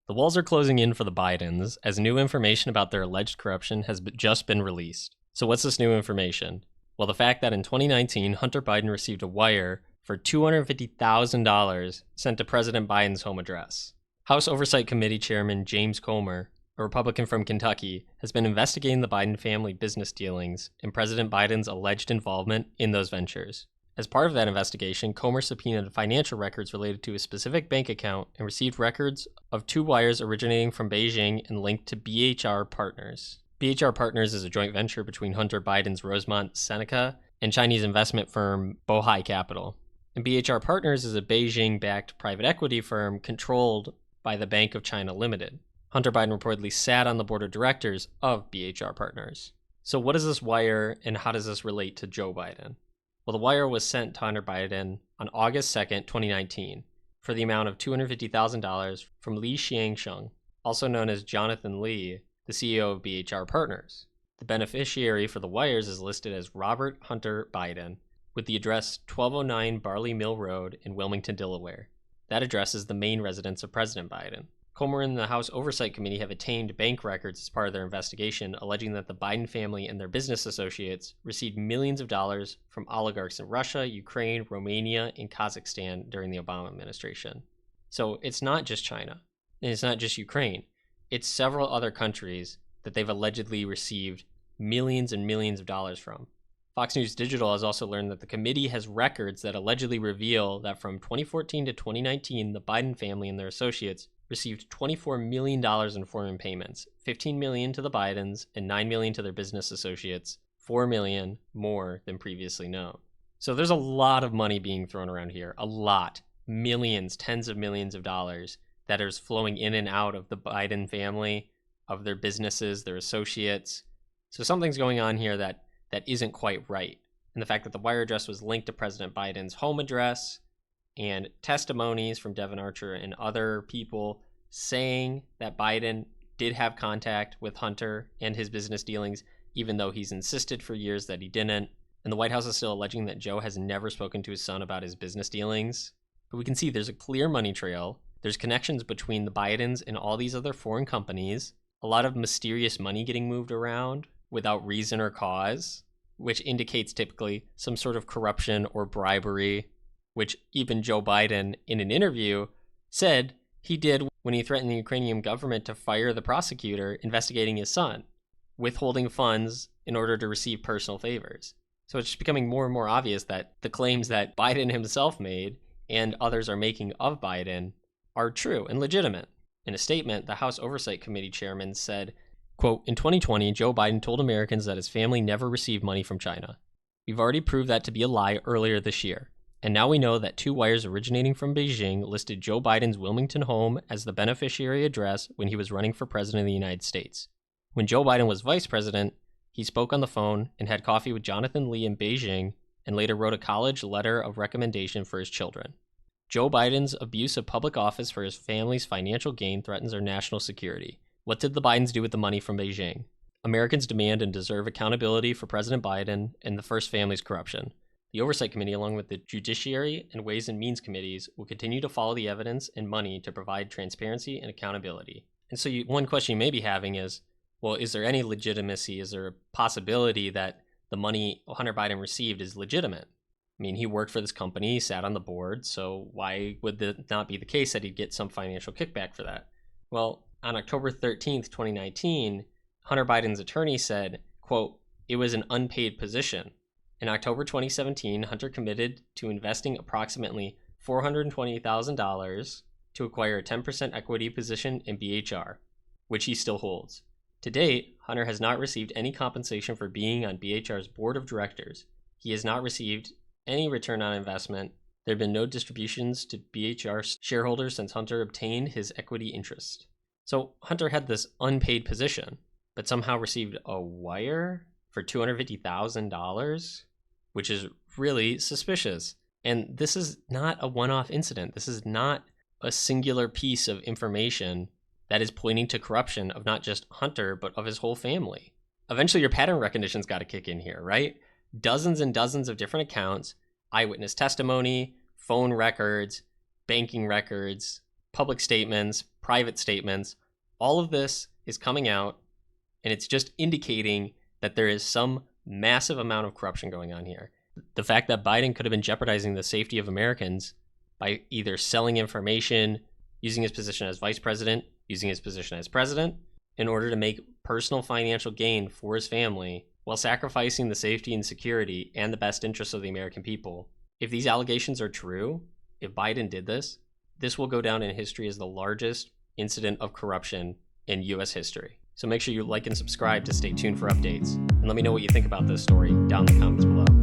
The walls are closing in for the Bidens as new information about their alleged corruption has just been released. So what's this new information? Well, the fact that in 2019, Hunter Biden received a wire for $250,000 sent to President Biden's home address. House Oversight Committee Chairman James Comer, a Republican from Kentucky, has been investigating the Biden family business dealings and President Biden's alleged involvement in those ventures. As part of that investigation, Comer subpoenaed financial records related to a specific bank account and received records of 2 wires originating from Beijing and linked to BHR Partners. BHR Partners is a joint venture between Hunter Biden's Rosemont Seneca and Chinese investment firm Bohai Capital. And BHR Partners is a Beijing-backed private equity firm controlled by the Bank of China Limited. Hunter Biden reportedly sat on the board of directors of BHR Partners. So what is this wire and how does this relate to Joe Biden? Well, the wire was sent to Hunter Biden on August 2nd, 2019, for the amount of $250,000 from Li Xiangsheng, also known as Jonathan Li, the CEO of BHR Partners. The beneficiary for the wires is listed as Robert Hunter Biden, with the address 1209 Barley Mill Road in Wilmington, Delaware. That address is the main residence of President Biden. Comer and the House Oversight Committee have obtained bank records as part of their investigation, alleging that the Biden family and their business associates received millions of dollars from oligarchs in Russia, Ukraine, Romania, and Kazakhstan during the Obama administration. So it's not just China, and it's not just Ukraine. It's several other countries that they've allegedly received millions and millions of dollars from. Fox News Digital has also learned that the committee has records that allegedly reveal that from 2014 to 2019, the Biden family and their associates received $24 million in foreign payments, $15 million to the Bidens and $9 million to their business associates, $4 million more than previously known. So there's a lot of money being thrown around here, a lot, millions, tens of millions of dollars that is flowing in and out of the Biden family, of their businesses, their associates. So something's going on here that isn't quite right. And the fact that the wire address was linked to President Biden's home address, and testimonies from Devon Archer and other people saying that Biden did have contact with Hunter and his business dealings, even though he's insisted for years that he didn't. And the White House is still alleging that Joe has never spoken to his son about his business dealings. But we can see there's a clear money trail. There's connections between the Bidens and all these other foreign companies. A lot of mysterious money getting moved around without reason or cause, which indicates typically some sort of corruption or bribery, which even Joe Biden in an interview said he did when he threatened the Ukrainian government to fire the prosecutor investigating his son, withholding funds in order to receive personal favors. So it's just becoming more and more obvious that the claims that Biden himself made and others are making of Biden are true and legitimate. In a statement, the House Oversight Committee chairman said, quote, "In 2020, Joe Biden told Americans that his family never received money from China. We've already proved that to be a lie earlier this year. And now we know that 2 wires originating from Beijing listed Joe Biden's Wilmington home as the beneficiary address when he was running for president of the United States. When Joe Biden was vice president, he spoke on the phone and had coffee with Jonathan Li in Beijing and later wrote a college letter of recommendation for his children. Joe Biden's abuse of public office for his family's financial gain threatens our national security. What did the Bidens do with the money from Beijing? Americans demand and deserve accountability for President Biden and the First Family's corruption. The Oversight Committee, along with the Judiciary and Ways and Means Committees, will continue to follow the evidence and money to provide transparency and accountability." And so one question you may be having is, well, is there any legitimacy? Is there a possibility that the money Hunter Biden received is legitimate? I mean, he worked for this company, he sat on the board, so why would it not be the case that he'd get some financial kickback for that? Well, on October 13th, 2019, Hunter Biden's attorney said, quote, "It was an unpaid position." In October 2017, Hunter committed to investing approximately $420,000 to acquire a 10% equity position in BHR, which he still holds. To date, Hunter has not received any compensation for being on BHR's board of directors. He has not received any return on investment. There have been no distributions to BHR shareholders since Hunter obtained his equity interest. So Hunter had this unpaid position, but somehow received a wire for $250,000, which is really suspicious. And this is not a one-off incident. This is not a singular piece of information that is pointing to corruption of not just Hunter, but of his whole family. Eventually, your pattern recognition's got to kick in here, right? Dozens and dozens of different accounts, eyewitness testimony, phone records, banking records, public statements, private statements. All of this is coming out, and it's just indicating that there is some massive amount of corruption going on here. The fact that Biden could have been jeopardizing the safety of Americans by either selling information, using his position as vice president, using his position as president, in order to make personal financial gain for his family, while sacrificing the safety and security and the best interests of the American people. If these allegations are true, if Biden did this, this will go down in history as the largest incident of corruption in US history. So make sure you like and subscribe to stay tuned for updates. And let me know what you think about this story down in the comments below.